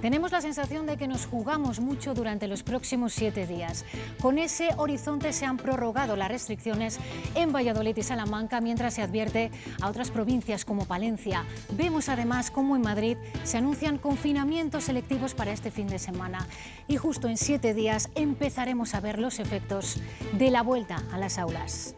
Tenemos la sensación de que nos jugamos mucho durante los próximos 7 días. Con ese horizonte se han prorrogado las restricciones en Valladolid y Salamanca, mientras se advierte a otras provincias como Palencia. Vemos además cómo en Madrid se anuncian confinamientos selectivos para este fin de semana. Y justo en 7 días empezaremos a ver los efectos de la vuelta a las aulas.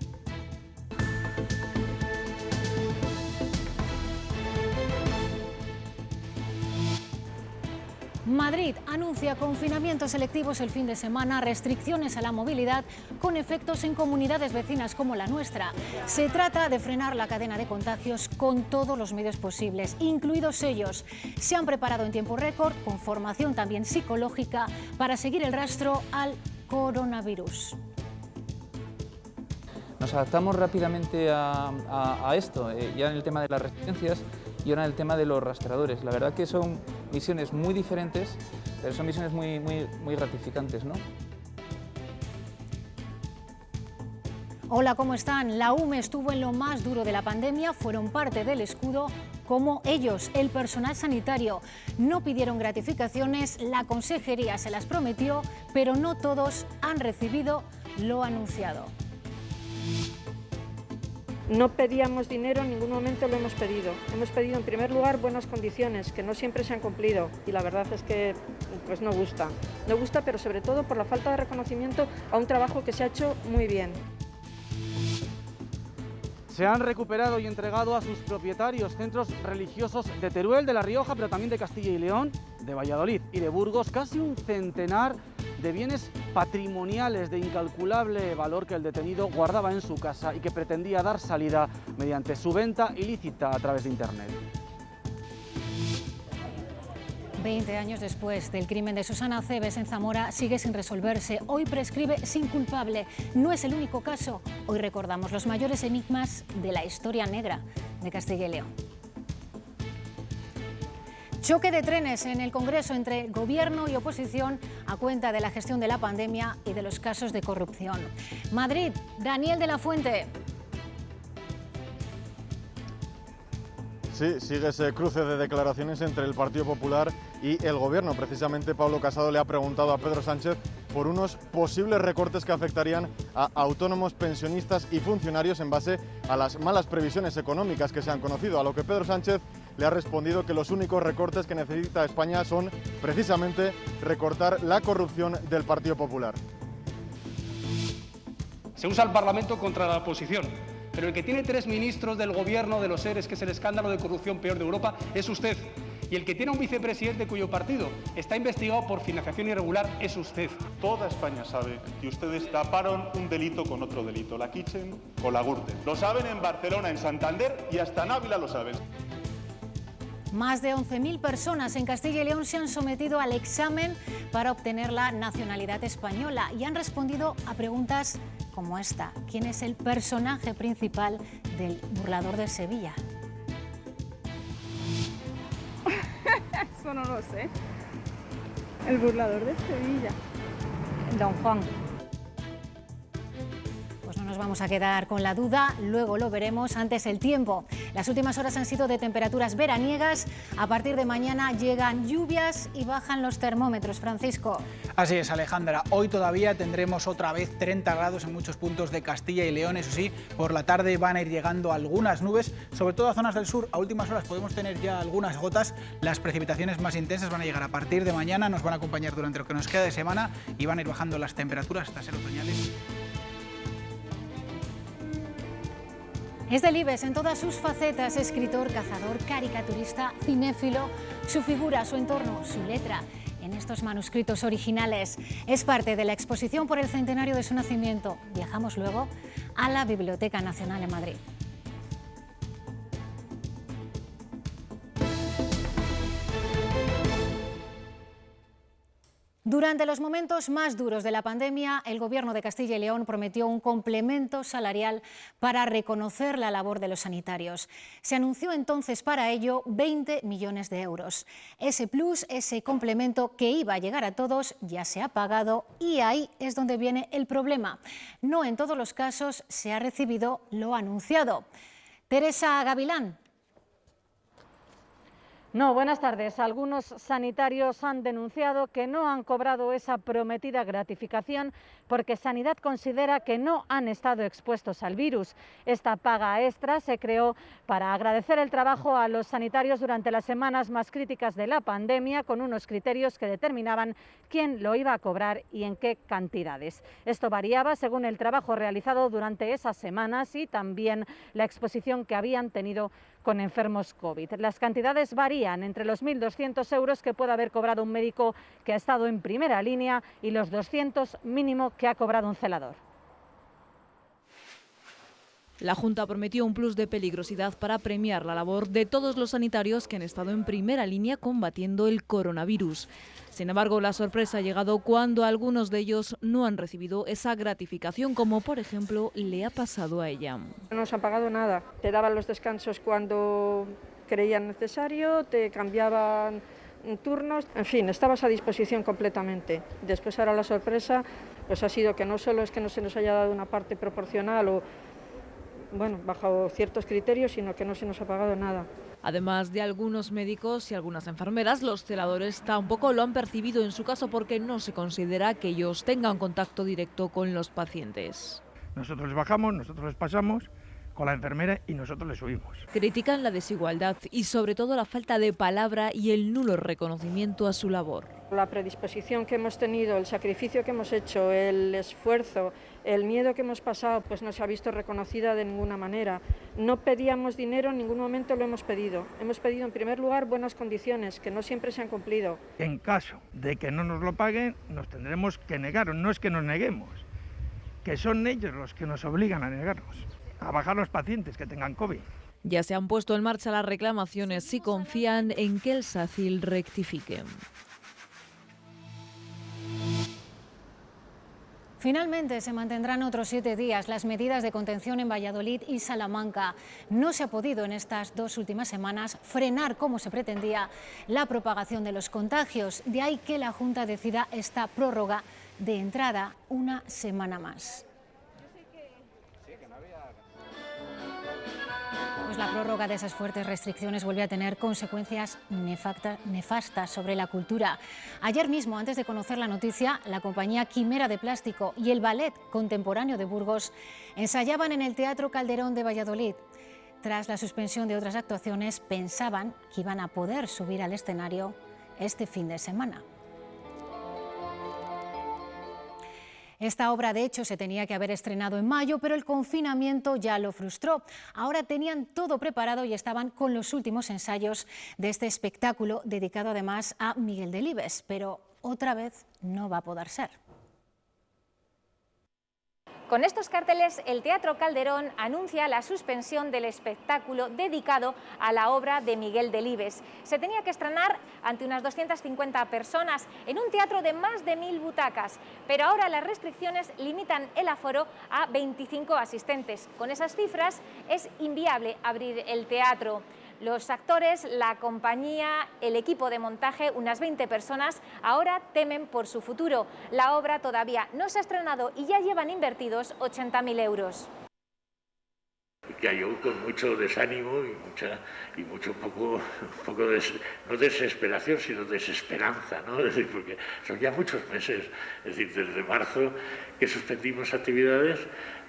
Madrid anuncia confinamientos selectivos el fin de semana, restricciones a la movilidad con efectos en comunidades vecinas como la nuestra. Se trata de frenar la cadena de contagios con todos los medios posibles, incluidos ellos. Se han preparado en tiempo récord, con formación también psicológica, para seguir el rastro al coronavirus. Nos adaptamos rápidamente a esto, ya en el tema de las resistencias y ahora en el tema de los rastreadores. La verdad que son misiones muy diferentes, pero son misiones muy gratificantes, ¿no? Hola, ¿cómo están? La UME estuvo en lo más duro de la pandemia, fueron parte del escudo, como ellos, el personal sanitario. No pidieron gratificaciones, la consejería se las prometió, pero no todos han recibido lo anunciado. No pedíamos dinero, en ningún momento lo hemos pedido. Hemos pedido en primer lugar buenas condiciones, que no siempre se han cumplido, y la verdad es que pues no gusta. No gusta, pero sobre todo por la falta de reconocimiento a un trabajo que se ha hecho muy bien. Se han recuperado y entregado a sus propietarios centros religiosos de Teruel, de La Rioja, pero también de Castilla y León, de Valladolid y de Burgos, casi un centenar de bienes patrimoniales de incalculable valor que el detenido guardaba en su casa y que pretendía dar salida mediante su venta ilícita a través de Internet. 20 años después del crimen de Susana Cebes en Zamora, sigue sin resolverse. Hoy prescribe sin culpable. No es el único caso. Hoy recordamos los mayores enigmas de la historia negra de Castilla y León. Choque de trenes en el Congreso entre gobierno y oposición a cuenta de la gestión de la pandemia y de los casos de corrupción. Madrid, Daniel de la Fuente. Sí, sigue ese cruce de declaraciones entre el Partido Popular y el Gobierno. Precisamente Pablo Casado le ha preguntado a Pedro Sánchez por unos posibles recortes que afectarían a autónomos, pensionistas y funcionarios en base a las malas previsiones económicas que se han conocido, a lo que Pedro Sánchez le ha respondido que los únicos recortes que necesita España son precisamente recortar la corrupción del Partido Popular. Se usa el Parlamento contra la oposición, pero el que tiene 3 ministros del gobierno de los ERES, que es el escándalo de corrupción peor de Europa, es usted. Y el que tiene un vicepresidente cuyo partido está investigado por financiación irregular es usted. Toda España sabe que ustedes taparon un delito con otro delito, la Kitchen con la Gürtel. Lo saben en Barcelona, en Santander y hasta en Ávila lo saben. Más de 11.000 personas en Castilla y León se han sometido al examen para obtener la nacionalidad española y han respondido a preguntas como esta. ¿Quién es el personaje principal del Burlador de Sevilla? Eso no lo sé. El Burlador de Sevilla. Don Juan. Pues no nos vamos a quedar con la duda, luego lo veremos. Antes el tiempo. Las últimas horas han sido de temperaturas veraniegas. A partir de mañana llegan lluvias y bajan los termómetros. Francisco. Así es, Alejandra. Hoy todavía tendremos otra vez 30 grados en muchos puntos de Castilla y León. Eso sí, por la tarde van a ir llegando algunas nubes, sobre todo a zonas del sur. A últimas horas podemos tener ya algunas gotas. Las precipitaciones más intensas van a llegar a partir de mañana, nos van a acompañar durante lo que nos queda de semana y van a ir bajando las temperaturas hasta ser otoñales. Es Delibes en todas sus facetas, escritor, cazador, caricaturista, cinéfilo, su figura, su entorno, su letra en estos manuscritos originales. Es parte de la exposición por el centenario de su nacimiento. Viajamos luego a la Biblioteca Nacional en Madrid. Durante los momentos más duros de la pandemia, el Gobierno de Castilla y León prometió un complemento salarial para reconocer la labor de los sanitarios. Se anunció entonces para ello 20 millones de euros. Ese plus, ese complemento que iba a llegar a todos, ya se ha pagado y ahí es donde viene el problema. No en todos los casos se ha recibido lo anunciado. Teresa Gavilán. No, buenas tardes. Algunos sanitarios han denunciado que no han cobrado esa prometida gratificación porque Sanidad considera que no han estado expuestos al virus. Esta paga extra se creó para agradecer el trabajo a los sanitarios durante las semanas más críticas de la pandemia, con unos criterios que determinaban quién lo iba a cobrar y en qué cantidades. Esto variaba según el trabajo realizado durante esas semanas y también la exposición que habían tenido con enfermos COVID. Las cantidades varían entre los 1.200 euros que puede haber cobrado un médico que ha estado en primera línea y los 200 mínimo que ha cobrado un celador. La Junta prometió un plus de peligrosidad para premiar la labor de todos los sanitarios que han estado en primera línea combatiendo el coronavirus. Sin embargo, la sorpresa ha llegado cuando algunos de ellos no han recibido esa gratificación, como por ejemplo le ha pasado a ella. No nos han pagado nada. Te daban los descansos cuando creían necesario, te cambiaban turnos, en fin, estabas a disposición completamente. Después ahora la sorpresa pues ha sido que no solo es que no se nos haya dado una parte proporcional o bueno, bajo ciertos criterios, sino que no se nos ha pagado nada. Además de algunos médicos y algunas enfermeras, los celadores tampoco lo han percibido en su caso porque no se considera que ellos tengan contacto directo con los pacientes. Nosotros les bajamos, nosotros les pasamos con la enfermera y nosotros les subimos. Critican la desigualdad y sobre todo la falta de palabra y el nulo reconocimiento a su labor. La predisposición que hemos tenido, el sacrificio que hemos hecho, el esfuerzo, el miedo que hemos pasado, pues no se ha visto reconocida de ninguna manera. No pedíamos dinero, en ningún momento lo hemos pedido. Hemos pedido en primer lugar buenas condiciones, que no siempre se han cumplido. En caso de que no nos lo paguen, nos tendremos que negar, no es que nos neguemos, que son ellos los que nos obligan a negarnos, a bajar los pacientes que tengan COVID. Ya se han puesto en marcha las reclamaciones y confían en que el SACIL rectifique. Finalmente se mantendrán otros 7 días las medidas de contención en Valladolid y Salamanca. No se ha podido en estas 2 últimas semanas frenar como se pretendía la propagación de los contagios. De ahí que la Junta decida esta prórroga de entrada una semana más. Pues la prórroga de esas fuertes restricciones vuelve a tener consecuencias nefastas sobre la cultura. Ayer mismo, antes de conocer la noticia, la compañía Quimera de Plástico y el Ballet Contemporáneo de Burgos ensayaban en el Teatro Calderón de Valladolid. Tras la suspensión de otras actuaciones, pensaban que iban a poder subir al escenario este fin de semana. Esta obra, de hecho, se tenía que haber estrenado en mayo, pero el confinamiento ya lo frustró. Ahora tenían todo preparado y estaban con los últimos ensayos de este espectáculo, dedicado además a Miguel Delibes, pero otra vez no va a poder ser. Con estos carteles, el Teatro Calderón anuncia la suspensión del espectáculo dedicado a la obra de Miguel Delibes. Se tenía que estrenar ante unas 250 personas en un teatro de más de 1000 butacas, pero ahora las restricciones limitan el aforo a 25 asistentes. Con esas cifras es inviable abrir el teatro. Los actores, la compañía, el equipo de montaje, unas 20 personas, ahora temen por su futuro. La obra todavía no se ha estrenado y ya llevan invertidos 80.000 euros. Que yo con mucho desánimo y mucho un poco no desesperación, sino desesperanza, ¿no? Es decir, porque son ya muchos meses, es decir, desde marzo que suspendimos actividades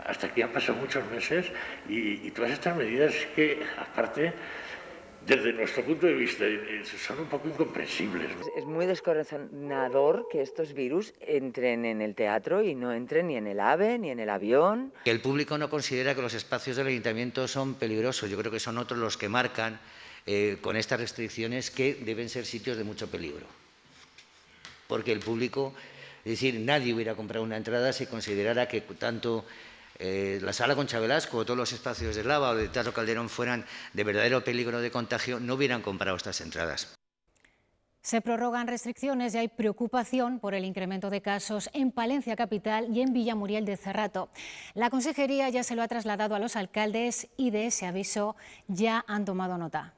hasta aquí han pasado muchos meses y todas estas medidas que, aparte, desde nuestro punto de vista, son un poco incomprensibles. Es muy descorazonador que estos virus entren en el teatro y no entren ni en el AVE ni en el avión. Que el público no considera que los espacios del ayuntamiento son peligrosos. Yo creo que son otros los que marcan con estas restricciones que deben ser sitios de mucho peligro. Porque el público, es decir, nadie hubiera comprado una entrada si considerara que tanto la Sala Concha Velasco o todos los espacios de Lava o de Teatro Calderón fueran de verdadero peligro de contagio, no hubieran comprado estas entradas. Se prorrogan restricciones y hay preocupación por el incremento de casos en Palencia Capital y en Villamuriel de Cerrato. La Consejería ya se lo ha trasladado a los alcaldes y de ese aviso ya han tomado nota.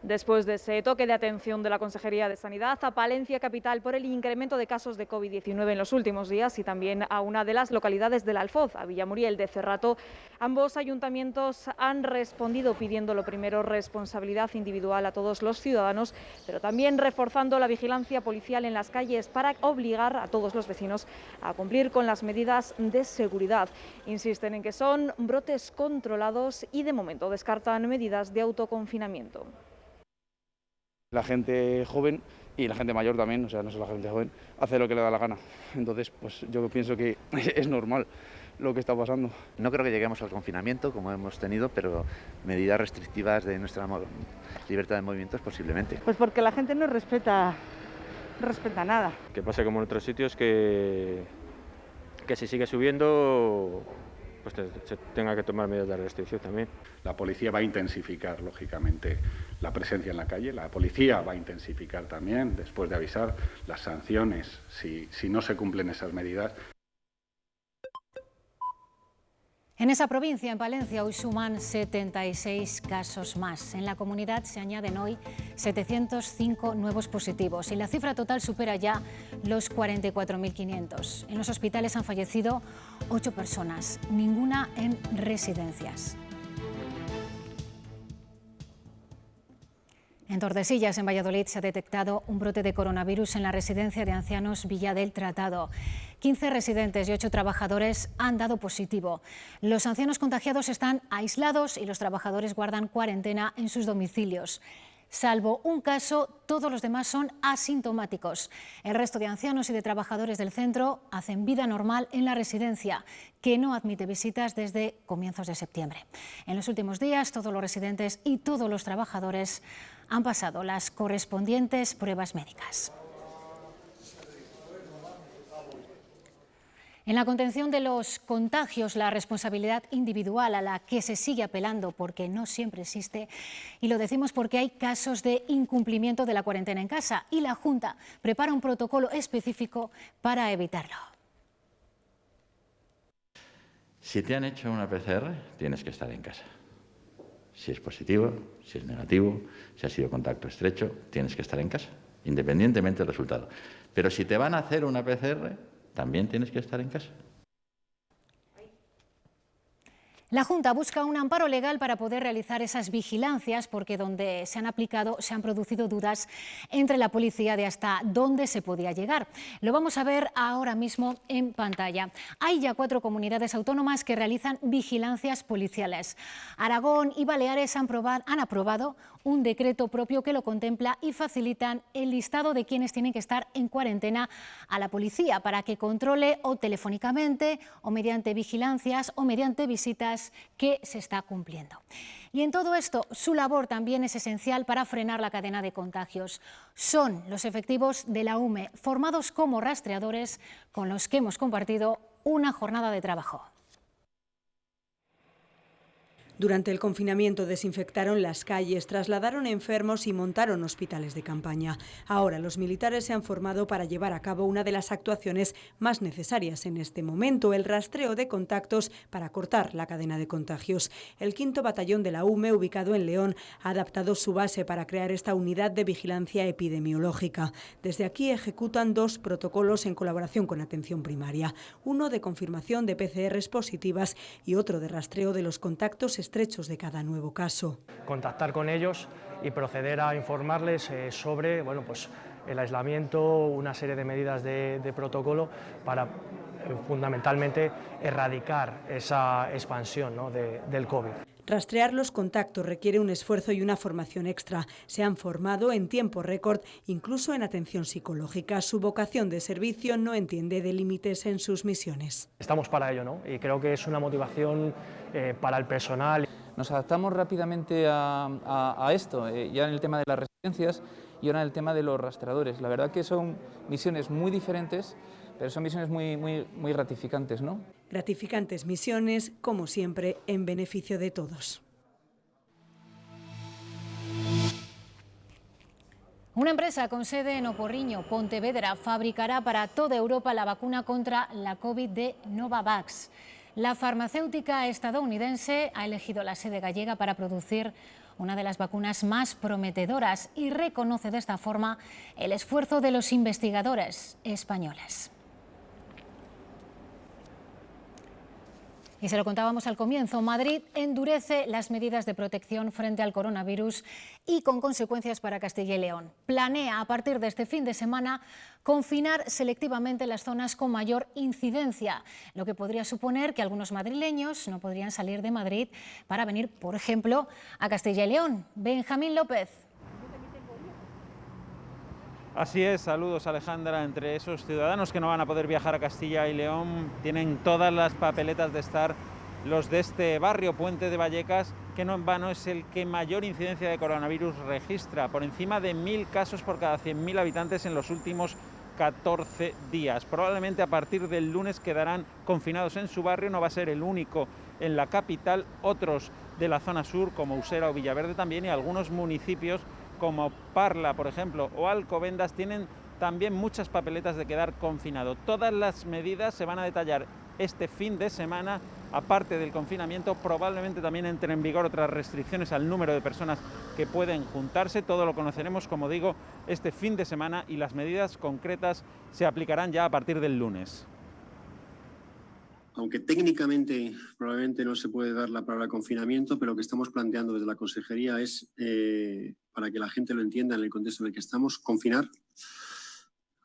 Después de ese toque de atención de la Consejería de Sanidad a Palencia capital por el incremento de casos de COVID-19 en los últimos días y también a una de las localidades del Alfoz, a Villamuriel de Cerrato, ambos ayuntamientos han respondido pidiendo lo primero responsabilidad individual a todos los ciudadanos, pero también reforzando la vigilancia policial en las calles para obligar a todos los vecinos a cumplir con las medidas de seguridad. Insisten en que son brotes controlados y de momento descartan medidas de autoconfinamiento. La gente joven y la gente mayor también, o sea, no solo la gente joven, hace lo que le da la gana. Entonces, pues yo pienso que es normal lo que está pasando. No creo que lleguemos al confinamiento como hemos tenido, pero medidas restrictivas de nuestra libertad de movimientos posiblemente. Pues porque la gente no respeta nada. Que pase como en otros sitios, que si sigue subiendo, pues se tenga que tomar medidas de restricción también. La policía va a intensificar, lógicamente, la presencia en la calle. La policía va a intensificar también, después de avisar, las sanciones si no se cumplen esas medidas. En esa provincia, en Palencia, hoy suman 76 casos más. En la comunidad se añaden hoy 705 nuevos positivos y la cifra total supera ya los 44.500. En los hospitales han fallecido 8 personas, ninguna en residencias. En Tordesillas, en Valladolid, se ha detectado un brote de coronavirus en la residencia de ancianos Villa del Tratado. 15 residentes y 8 trabajadores han dado positivo. Los ancianos contagiados están aislados y los trabajadores guardan cuarentena en sus domicilios. Salvo un caso, todos los demás son asintomáticos. El resto de ancianos y de trabajadores del centro hacen vida normal en la residencia, que no admite visitas desde comienzos de septiembre. En los últimos días, todos los residentes y todos los trabajadores han pasado las correspondientes pruebas médicas. En la contención de los contagios, la responsabilidad individual a la que se sigue apelando porque no siempre existe, y lo decimos porque hay casos de incumplimiento de la cuarentena en casa y la Junta prepara un protocolo específico para evitarlo. Si te han hecho una PCR, tienes que estar en casa. Si es positivo, si es negativo, si ha sido contacto estrecho, tienes que estar en casa, independientemente del resultado. Pero si te van a hacer una PCR, también tienes que estar en casa. La Junta busca un amparo legal para poder realizar esas vigilancias porque donde se han aplicado se han producido dudas entre la policía de hasta dónde se podía llegar. Lo vamos a ver ahora mismo en pantalla. Hay ya 4 comunidades autónomas que realizan vigilancias policiales. Aragón y Baleares han aprobado un decreto propio que lo contempla y facilitan el listado de quienes tienen que estar en cuarentena a la policía para que controle o telefónicamente o mediante vigilancias o mediante visitas que se está cumpliendo. Y en todo esto, su labor también es esencial para frenar la cadena de contagios. Son los efectivos de la UME, formados como rastreadores, con los que hemos compartido una jornada de trabajo. Durante el confinamiento desinfectaron las calles, trasladaron enfermos y montaron hospitales de campaña. Ahora los militares se han formado para llevar a cabo una de las actuaciones más necesarias en este momento, el rastreo de contactos para cortar la cadena de contagios. El 5º Batallón de la UME, ubicado en León, ha adaptado su base para crear esta unidad de vigilancia epidemiológica. Desde aquí ejecutan 2 protocolos en colaboración con atención primaria, uno de confirmación de PCRs positivas y otro de rastreo de los contactos estrechos de cada nuevo caso. Contactar con ellos y proceder a informarles sobre el aislamiento, una serie de medidas de protocolo para fundamentalmente erradicar esa expansión, ¿no?, del COVID. Rastrear los contactos requiere un esfuerzo y una formación extra. Se han formado en tiempo récord, incluso en atención psicológica. Su vocación de servicio no entiende de límites en sus misiones. Estamos para ello, ¿no? Y creo que es una motivación para el personal. Nos adaptamos rápidamente a esto, ya en el tema de las residencias y ahora en el tema de los rastreadores. La verdad que son misiones muy diferentes, pero son misiones muy gratificantes, ¿no? Gratificantes misiones, como siempre, en beneficio de todos. Una empresa con sede en Oporriño, Pontevedra, fabricará para toda Europa la vacuna contra la COVID de Novavax. La farmacéutica estadounidense ha elegido la sede gallega para producir una de las vacunas más prometedoras, y reconoce de esta forma el esfuerzo de los investigadores españoles. Y se lo contábamos al comienzo, Madrid endurece las medidas de protección frente al coronavirus y con consecuencias para Castilla y León. Planea a partir de este fin de semana confinar selectivamente las zonas con mayor incidencia, lo que podría suponer que algunos madrileños no podrían salir de Madrid para venir, por ejemplo, a Castilla y León. Benjamín López. Así es, saludos Alejandra. Entre esos ciudadanos que no van a poder viajar a Castilla y León tienen todas las papeletas de estar los de este barrio, Puente de Vallecas, que no en vano es el que mayor incidencia de coronavirus registra, por encima de 1.000 casos por cada 100.000 habitantes en los últimos 14 días. Probablemente a partir del lunes quedarán confinados en su barrio, no va a ser el único en la capital, otros de la zona sur como Usera o Villaverde también, y algunos municipios como Parla, por ejemplo, o Alcobendas, tienen también muchas papeletas de quedar confinado. Todas las medidas se van a detallar este fin de semana. Aparte del confinamiento, probablemente también entren en vigor otras restricciones al número de personas que pueden juntarse. Todo lo conoceremos, como digo, este fin de semana, y las medidas concretas se aplicarán ya a partir del lunes. Aunque técnicamente probablemente no se puede dar la palabra confinamiento, pero lo que estamos planteando desde la Consejería es, para que la gente lo entienda en el contexto en el que estamos, confinar,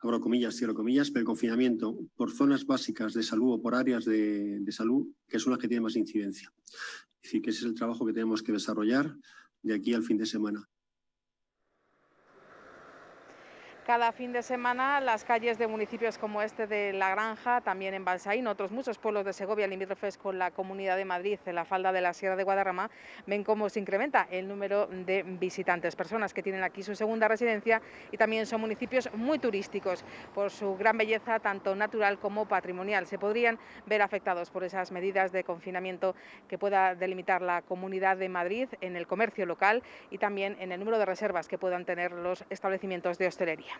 abro comillas, cierro comillas, pero el confinamiento por zonas básicas de salud o por áreas de salud, que son las que tienen más incidencia. Es decir, que ese es el trabajo que tenemos que desarrollar de aquí al fin de semana. Cada fin de semana las calles de municipios como este de La Granja, también en Balsaín, otros muchos pueblos de Segovia limítrofes con la Comunidad de Madrid, en la falda de la Sierra de Guadarrama, ven cómo se incrementa el número de visitantes, personas que tienen aquí su segunda residencia, y también son municipios muy turísticos por su gran belleza tanto natural como patrimonial. Se podrían ver afectados por esas medidas de confinamiento que pueda delimitar la Comunidad de Madrid en el comercio local y también en el número de reservas que puedan tener los establecimientos de hostelería.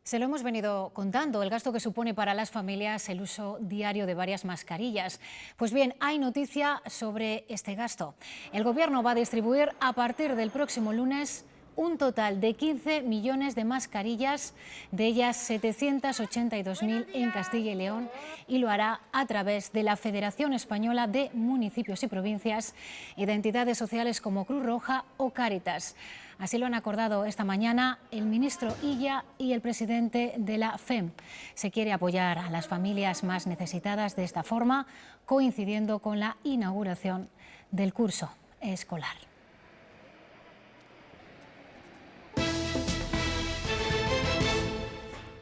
Se lo hemos venido contando, el gasto que supone para las familias el uso diario de varias mascarillas. Pues bien, hay noticia sobre este gasto. El Gobierno va a distribuir a partir del próximo lunes un total de 15 millones de mascarillas, de ellas 782.000 en Castilla y León, y lo hará a través de la Federación Española de Municipios y Provincias y de entidades sociales como Cruz Roja o Cáritas. Así lo han acordado esta mañana el ministro Illa y el presidente de la FEM. Se quiere apoyar a las familias más necesitadas de esta forma, coincidiendo con la inauguración del curso escolar.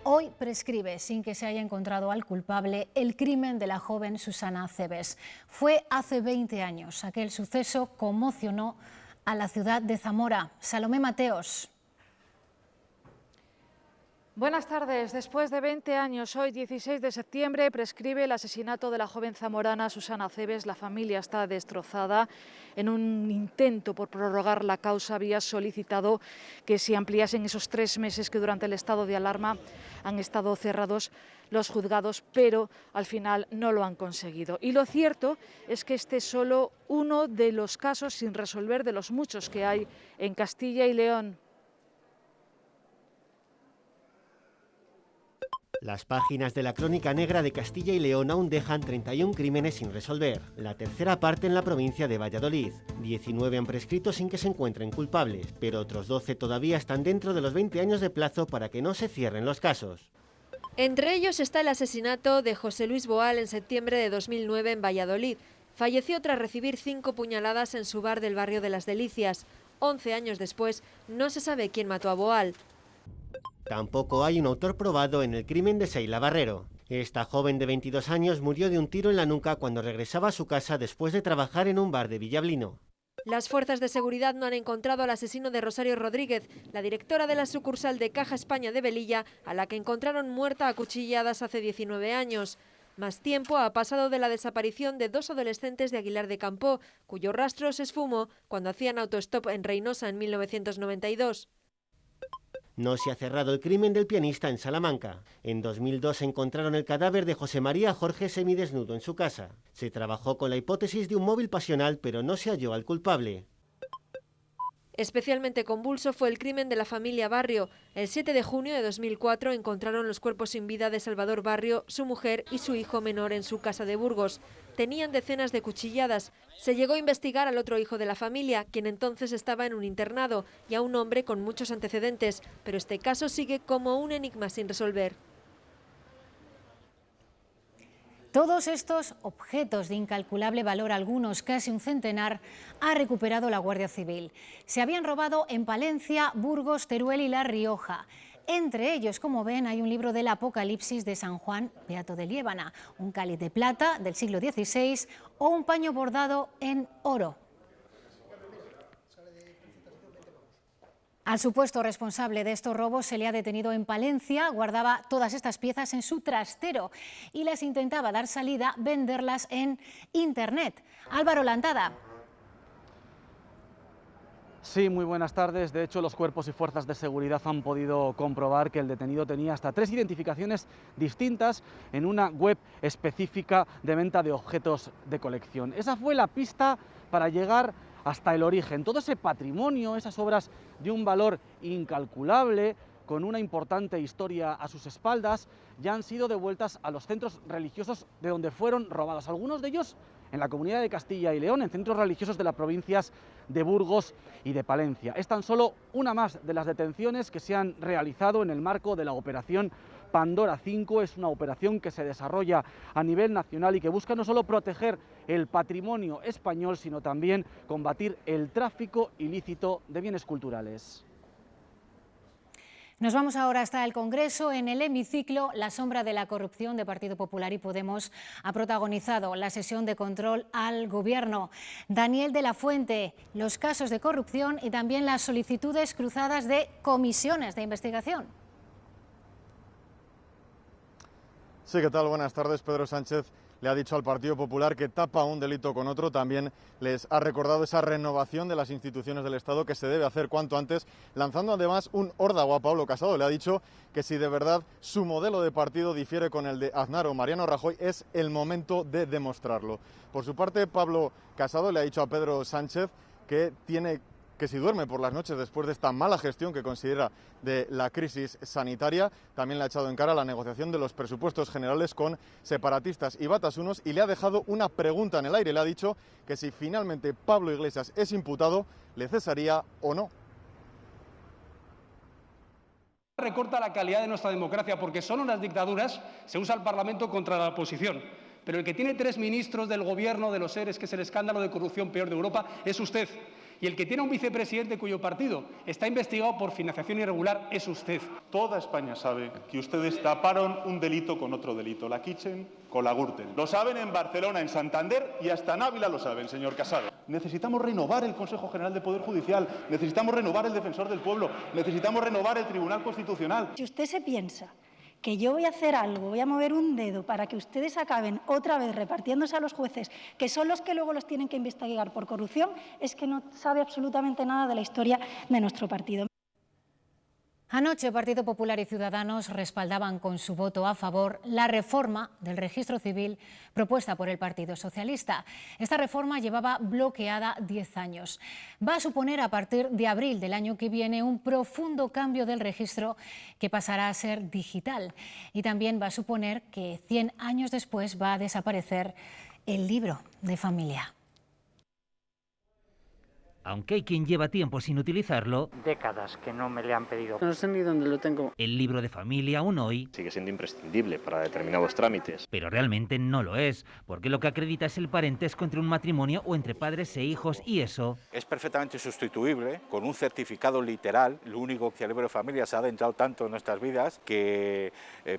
Hoy prescribe, sin que se haya encontrado al culpable, el crimen de la joven Susana Acebes. Fue hace 20 años. Aquel suceso conmocionó a la ciudad de Zamora. Salomé Mateos. Buenas tardes. Después de 20 años, hoy 16 de septiembre, prescribe el asesinato de la joven zamorana Susana Acebes. La familia está destrozada. En un intento por prorrogar la causa había solicitado que se ampliasen esos 3 meses que durante el estado de alarma han estado cerrados los juzgados, pero al final no lo han conseguido. Y lo cierto es que este es solo uno de los casos sin resolver de los muchos que hay en Castilla y León. Las páginas de la Crónica Negra de Castilla y León aún dejan 31 crímenes sin resolver, la tercera parte en la provincia de Valladolid. 19 han prescrito sin que se encuentren culpables, pero otros 12 todavía están dentro de los 20 años de plazo para que no se cierren los casos. Entre ellos está el asesinato de José Luis Boal en septiembre de 2009 en Valladolid. Falleció tras recibir 5 puñaladas en su bar del barrio de Las Delicias. 11 años después, no se sabe quién mató a Boal. Tampoco hay un autor probado en el crimen de Seila Barrero. Esta joven de 22 años murió de un tiro en la nuca cuando regresaba a su casa después de trabajar en un bar de Villablino. Las fuerzas de seguridad no han encontrado al asesino de Rosario Rodríguez, la directora de la sucursal de Caja España de Velilla, a la que encontraron muerta a cuchilladas hace 19 años. Más tiempo ha pasado de la desaparición de 2 adolescentes de Aguilar de Campoo, cuyo rastro se esfumó cuando hacían autostop en Reynosa en 1992. No se ha cerrado el crimen del pianista en Salamanca. En 2002 encontraron el cadáver de José María Jorge semidesnudo en su casa. Se trabajó con la hipótesis de un móvil pasional, pero no se halló al culpable. Especialmente convulso fue el crimen de la familia Barrio. El 7 de junio de 2004 encontraron los cuerpos sin vida de Salvador Barrio, su mujer y su hijo menor en su casa de Burgos. Tenían decenas de cuchilladas. Se llegó a investigar al otro hijo de la familia, quien entonces estaba en un internado, y a un hombre con muchos antecedentes, pero este caso sigue como un enigma sin resolver. Todos estos objetos de incalculable valor, algunos casi un centenar, ha recuperado la Guardia Civil. Se habían robado en Palencia, Burgos, Teruel y La Rioja. Entre ellos, como ven, hay un libro del Apocalipsis de San Juan Beato de Liébana, un cáliz de plata del siglo XVI o un paño bordado en oro. Al supuesto responsable de estos robos se le ha detenido en Palencia. Guardaba todas estas piezas en su trastero y las intentaba dar salida, venderlas en Internet. Álvaro Lantada. Sí, muy buenas tardes. De hecho, los cuerpos y fuerzas de seguridad han podido comprobar que el detenido tenía hasta 3 identificaciones distintas en una web específica de venta de objetos de colección. Esa fue la pista para llegar hasta el origen. Todo ese patrimonio, esas obras de un valor incalculable, con una importante historia a sus espaldas, ya han sido devueltas a los centros religiosos de donde fueron robados. Algunos de ellos en la Comunidad de Castilla y León, en centros religiosos de las provincias de Burgos y de Palencia. Es tan solo una más de las detenciones que se han realizado en el marco de la operación Pandora 5. Es una operación que se desarrolla a nivel nacional y que busca no solo proteger el patrimonio español, sino también combatir el tráfico ilícito de bienes culturales. Nos vamos ahora hasta el Congreso. En el hemiciclo, la sombra de la corrupción de Partido Popular y Podemos ha protagonizado la sesión de control al Gobierno. Daniel de la Fuente, los casos de corrupción y también las solicitudes cruzadas de comisiones de investigación. Sí, ¿qué tal? Buenas tardes. Pedro Sánchez le ha dicho al Partido Popular que tapa un delito con otro. También les ha recordado esa renovación de las instituciones del Estado que se debe hacer cuanto antes, lanzando además un órdago a Pablo Casado. Le ha dicho que si de verdad su modelo de partido difiere con el de Aznar o Mariano Rajoy, es el momento de demostrarlo. Por su parte, Pablo Casado le ha dicho a Pedro Sánchez que si duerme por las noches después de esta mala gestión que considera de la crisis sanitaria. También le ha echado en cara la negociación de los presupuestos generales con separatistas y batasunos y le ha dejado una pregunta en el aire. Le ha dicho que si finalmente Pablo Iglesias es imputado, le cesaría o no. Recorta la calidad de nuestra democracia porque solo en las dictaduras se usa el Parlamento contra la oposición. Pero el que tiene 3 ministros del gobierno de los seres, que es el escándalo de corrupción peor de Europa, es usted. Y el que tiene un vicepresidente cuyo partido está investigado por financiación irregular es usted. Toda España sabe que ustedes taparon un delito con otro delito, la Kitchen con la Gürtel. Lo saben en Barcelona, en Santander y hasta en Ávila lo saben, señor Casado. Necesitamos renovar el Consejo General de Poder Judicial, necesitamos renovar el Defensor del Pueblo, necesitamos renovar el Tribunal Constitucional. Si usted se piensa que yo voy a hacer algo, voy a mover un dedo para que ustedes acaben otra vez repartiéndose a los jueces, que son los que luego los tienen que investigar por corrupción, es que no sabe absolutamente nada de la historia de nuestro partido. Anoche, Partido Popular y Ciudadanos respaldaban con su voto a favor la reforma del registro civil propuesta por el Partido Socialista. Esta reforma llevaba bloqueada 10 años. Va a suponer a partir de abril del año que viene un profundo cambio del registro que pasará a ser digital. Y también va a suponer que 100 años después va a desaparecer el libro de familia. Aunque hay quien lleva tiempo sin utilizarlo, décadas que no me le han pedido. No sé ni dónde lo tengo. El libro de familia aún hoy sigue siendo imprescindible para determinados trámites. Pero realmente no lo es, porque lo que acredita es el parentesco entre un matrimonio o entre padres e hijos, y eso es perfectamente sustituible con un certificado literal. Lo único que el libro de familia se ha adentrado tanto en nuestras vidas que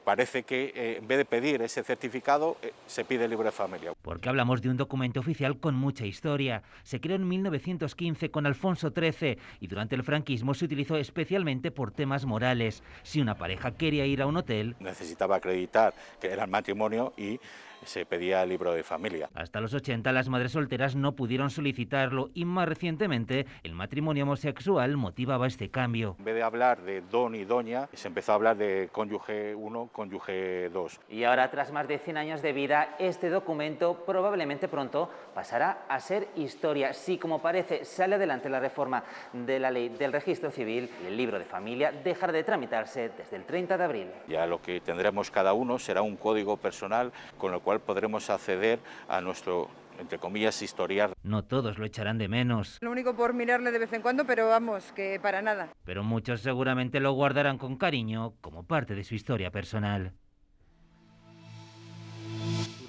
parece que en vez de pedir ese certificado se pide el libro de familia. Porque hablamos de un documento oficial con mucha historia. Se creó en 1915 con Alfonso XIII y durante el franquismo se utilizó especialmente por temas morales. Si una pareja quería ir a un hotel, necesitaba acreditar que era el matrimonio y se pedía el libro de familia. Hasta los 80 las madres solteras no pudieron solicitarlo y más recientemente el matrimonio homosexual motivaba este cambio. En vez de hablar de don y doña, se empezó a hablar de cónyuge 1, cónyuge 2. Y ahora, tras más de 100 años de vida, este documento probablemente pronto pasará a ser historia. Si, como parece, sale adelante la reforma de la ley del registro civil, y el libro de familia dejará de tramitarse desde el 30 de abril. Ya lo que tendremos cada uno será un código personal con el cual podremos acceder a nuestro, entre comillas, historial. No todos lo echarán de menos. Lo único por mirarle de vez en cuando, pero vamos, que para nada. Pero muchos seguramente lo guardarán con cariño como parte de su historia personal.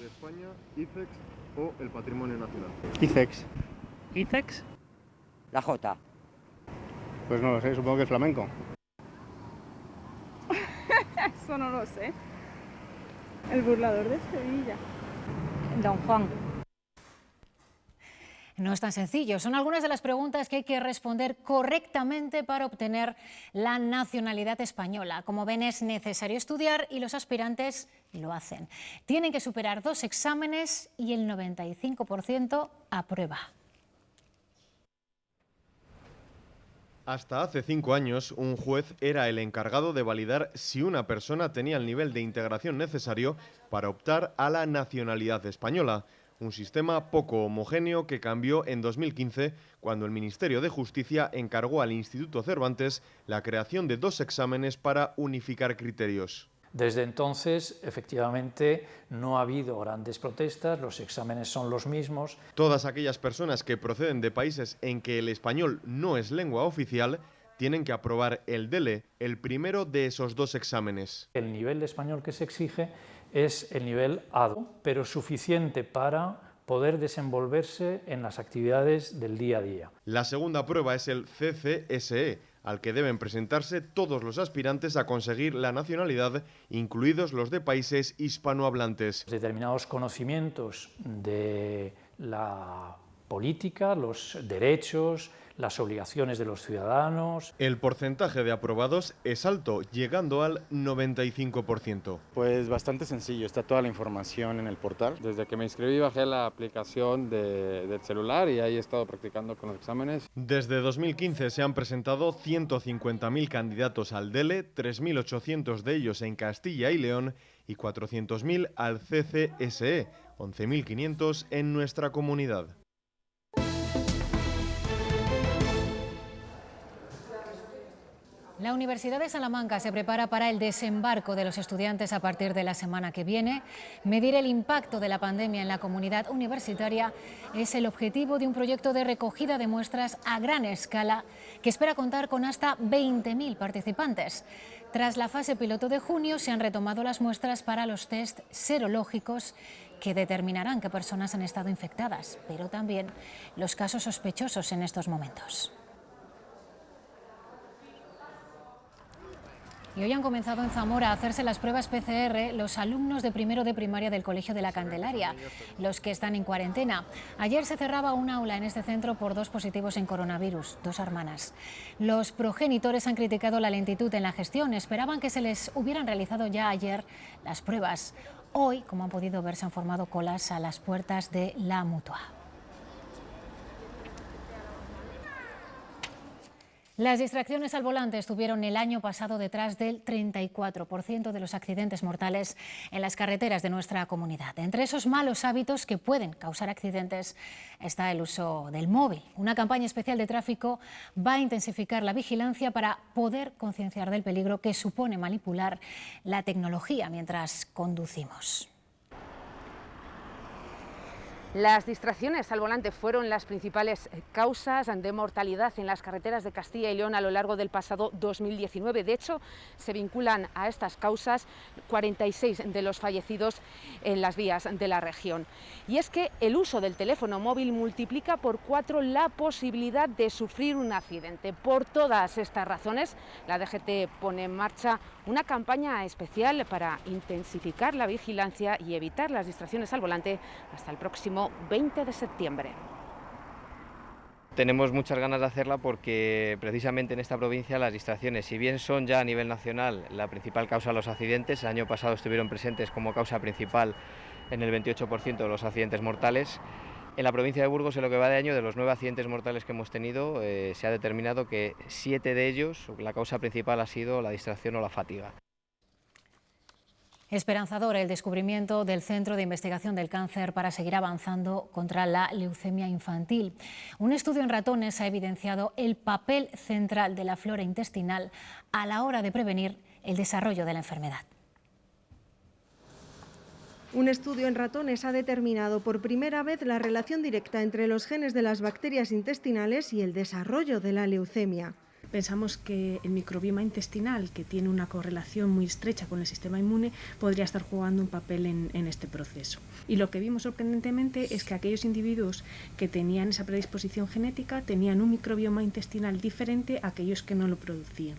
España, ICEX o el Patrimonio Nacional. ICEX. ¿ICEX? La J. Pues no lo sé, supongo que es flamenco. Eso no lo sé. El burlador de Sevilla. Don Juan. No es tan sencillo. Son algunas de las preguntas que hay que responder correctamente para obtener la nacionalidad española. Como ven, es necesario estudiar y los aspirantes lo hacen. Tienen que superar 2 exámenes y el 95% aprueba. Hasta hace 5 años, un juez era el encargado de validar si una persona tenía el nivel de integración necesario para optar a la nacionalidad española. Un sistema poco homogéneo que cambió en 2015 cuando el Ministerio de Justicia encargó al Instituto Cervantes la creación de 2 exámenes para unificar criterios. Desde entonces, efectivamente, no ha habido grandes protestas, los exámenes son los mismos. Todas aquellas personas que proceden de países en que el español no es lengua oficial tienen que aprobar el DELE, el primero de esos 2 exámenes. El nivel de español que se exige es el nivel A2, pero suficiente para poder desenvolverse en las actividades del día a día. La segunda prueba es el CCSE, al que deben presentarse todos los aspirantes a conseguir la nacionalidad, incluidos los de países hispanohablantes. Determinados conocimientos de la política, los derechos, las obligaciones de los ciudadanos. El porcentaje de aprobados es alto, llegando al 95%. Pues bastante sencillo, está toda la información en el portal. Desde que me inscribí bajé la aplicación del celular y ahí he estado practicando con los exámenes. Desde 2015 se han presentado 150.000 candidatos al DELE, 3.800 de ellos en Castilla y León y 400.000 al CCSE, 11.500 en nuestra comunidad. La Universidad de Salamanca se prepara para el desembarco de los estudiantes a partir de la semana que viene. Medir el impacto de la pandemia en la comunidad universitaria es el objetivo de un proyecto de recogida de muestras a gran escala que espera contar con hasta 20.000 participantes. Tras la fase piloto de junio se han retomado las muestras para los test serológicos que determinarán qué personas han estado infectadas, pero también los casos sospechosos en estos momentos. Y hoy han comenzado en Zamora a hacerse las pruebas PCR los alumnos de primero de primaria del Colegio de la Candelaria, los que están en cuarentena. Ayer se cerraba un aula en este centro por 2 positivos en coronavirus, 2 hermanas. Los progenitores han criticado la lentitud en la gestión, esperaban que se les hubieran realizado ya ayer las pruebas. Hoy, como han podido ver, se han formado colas a las puertas de la Mutua. Las distracciones al volante estuvieron el año pasado detrás del 34% de los accidentes mortales en las carreteras de nuestra comunidad. Entre esos malos hábitos que pueden causar accidentes está el uso del móvil. Una campaña especial de tráfico va a intensificar la vigilancia para poder concienciar del peligro que supone manipular la tecnología mientras conducimos. Las distracciones al volante fueron las principales causas de mortalidad en las carreteras de Castilla y León a lo largo del pasado 2019. De hecho, se vinculan a estas causas 46 de los fallecidos en las vías de la región. Y es que el uso del teléfono móvil multiplica por 4 la posibilidad de sufrir un accidente. Por todas estas razones, la DGT pone en marcha una campaña especial para intensificar la vigilancia y evitar las distracciones al volante hasta el próximo 20 de septiembre. Tenemos muchas ganas de hacerla porque precisamente en esta provincia las distracciones, si bien son ya a nivel nacional la principal causa de los accidentes, el año pasado estuvieron presentes como causa principal en el 28% de los accidentes mortales. En la provincia de Burgos, en lo que va de año, de los 9 accidentes mortales que hemos tenido, se ha determinado que 7 de ellos, la causa principal ha sido la distracción o la fatiga. Esperanzador el descubrimiento del Centro de Investigación del Cáncer para seguir avanzando contra la leucemia infantil. Un estudio en ratones ha evidenciado el papel central de la flora intestinal a la hora de prevenir el desarrollo de la enfermedad. Un estudio en ratones ha determinado por primera vez la relación directa entre los genes de las bacterias intestinales y el desarrollo de la leucemia. Pensamos que el microbioma intestinal, que tiene una correlación muy estrecha con el sistema inmune, podría estar jugando un papel en este proceso. Y lo que vimos sorprendentemente es que aquellos individuos que tenían esa predisposición genética tenían un microbioma intestinal diferente a aquellos que no lo producían.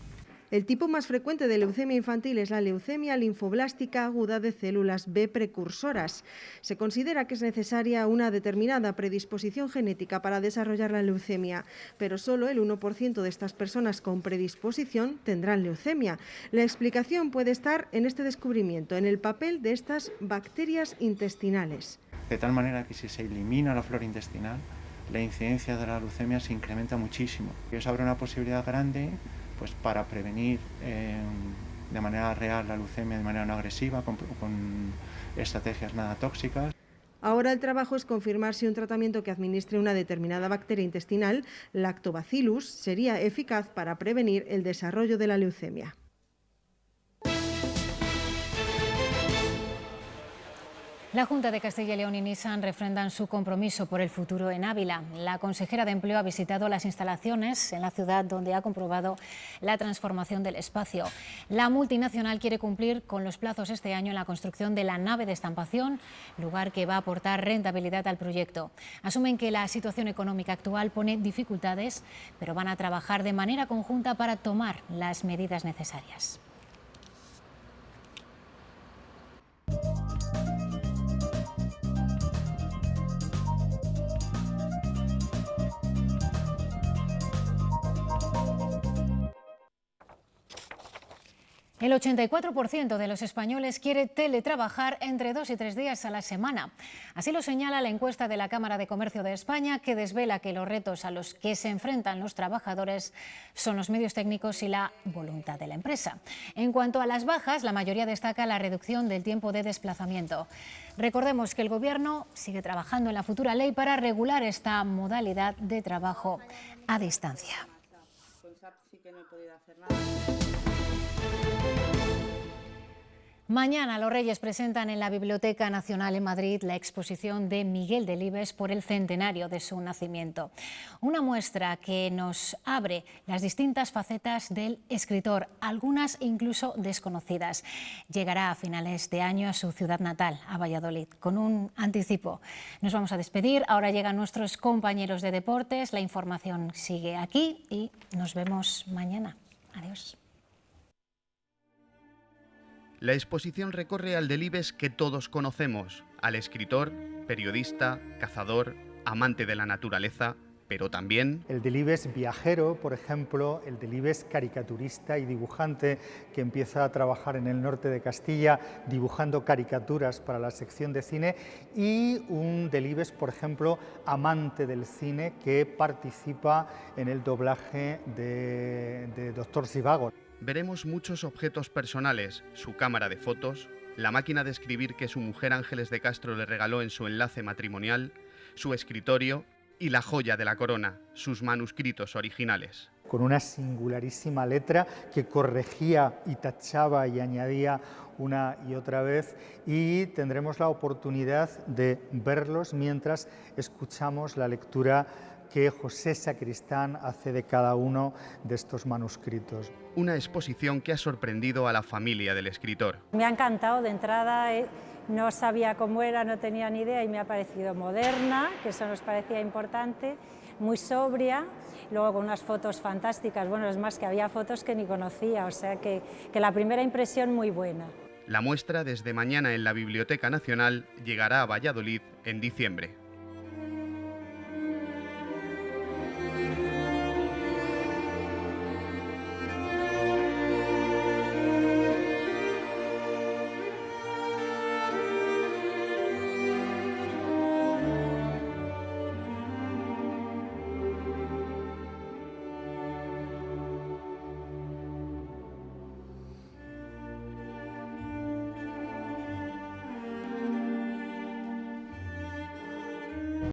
El tipo más frecuente de leucemia infantil es la leucemia linfoblástica aguda de células B precursoras. Se considera que es necesaria una determinada predisposición genética para desarrollar la leucemia, pero solo el 1% de estas personas con predisposición tendrán leucemia. La explicación puede estar en este descubrimiento, en el papel de estas bacterias intestinales. De tal manera que si se elimina la flora intestinal, la incidencia de la leucemia se incrementa muchísimo. Eso abre una posibilidad grande pues para prevenir de manera real la leucemia de manera no agresiva, con estrategias nada tóxicas. Ahora el trabajo es confirmar si un tratamiento que administre una determinada bacteria intestinal, Lactobacillus, sería eficaz para prevenir el desarrollo de la leucemia. La Junta de Castilla y León y Nissan refrendan su compromiso por el futuro en Ávila. La consejera de Empleo ha visitado las instalaciones en la ciudad donde ha comprobado la transformación del espacio. La multinacional quiere cumplir con los plazos este año en la construcción de la nave de estampación, lugar que va a aportar rentabilidad al proyecto. Asumen que la situación económica actual pone dificultades, pero van a trabajar de manera conjunta para tomar las medidas necesarias. El 84% de los españoles quiere teletrabajar entre 2 y 3 días a la semana. Así lo señala la encuesta de la Cámara de Comercio de España, que desvela que los retos a los que se enfrentan los trabajadores son los medios técnicos y la voluntad de la empresa. En cuanto a las bajas, la mayoría destaca la reducción del tiempo de desplazamiento. Recordemos que el Gobierno sigue trabajando en la futura ley para regular esta modalidad de trabajo a distancia. Mañana los Reyes presentan en la Biblioteca Nacional en Madrid la exposición de Miguel Delibes por el centenario de su nacimiento. Una muestra que nos abre las distintas facetas del escritor, algunas incluso desconocidas. Llegará a finales de año a su ciudad natal, a Valladolid, con un anticipo. Nos vamos a despedir, ahora llegan nuestros compañeros de deportes, la información sigue aquí y nos vemos mañana. Adiós. La exposición recorre al Delibes que todos conocemos, al escritor, periodista, cazador, amante de la naturaleza, pero también el Delibes viajero, por ejemplo, el Delibes caricaturista y dibujante que empieza a trabajar en el norte de Castilla dibujando caricaturas para la sección de cine, y un Delibes, por ejemplo, amante del cine que participa en el doblaje de Doctor Zhivago. Veremos muchos objetos personales, su cámara de fotos, la máquina de escribir que su mujer Ángeles de Castro le regaló en su enlace matrimonial, su escritorio y la joya de la corona, sus manuscritos originales. Con una singularísima letra que corregía y tachaba y añadía una y otra vez, y tendremos la oportunidad de verlos mientras escuchamos la lectura que José Sacristán hace de cada uno de estos manuscritos. Una exposición que ha sorprendido a la familia del escritor. Me ha encantado de entrada, no sabía cómo era, no tenía ni idea y me ha parecido moderna, que eso nos parecía importante, muy sobria, luego con unas fotos fantásticas, bueno, es más que había fotos que ni conocía, o sea que la primera impresión muy buena. La muestra desde mañana en la Biblioteca Nacional llegará a Valladolid en diciembre.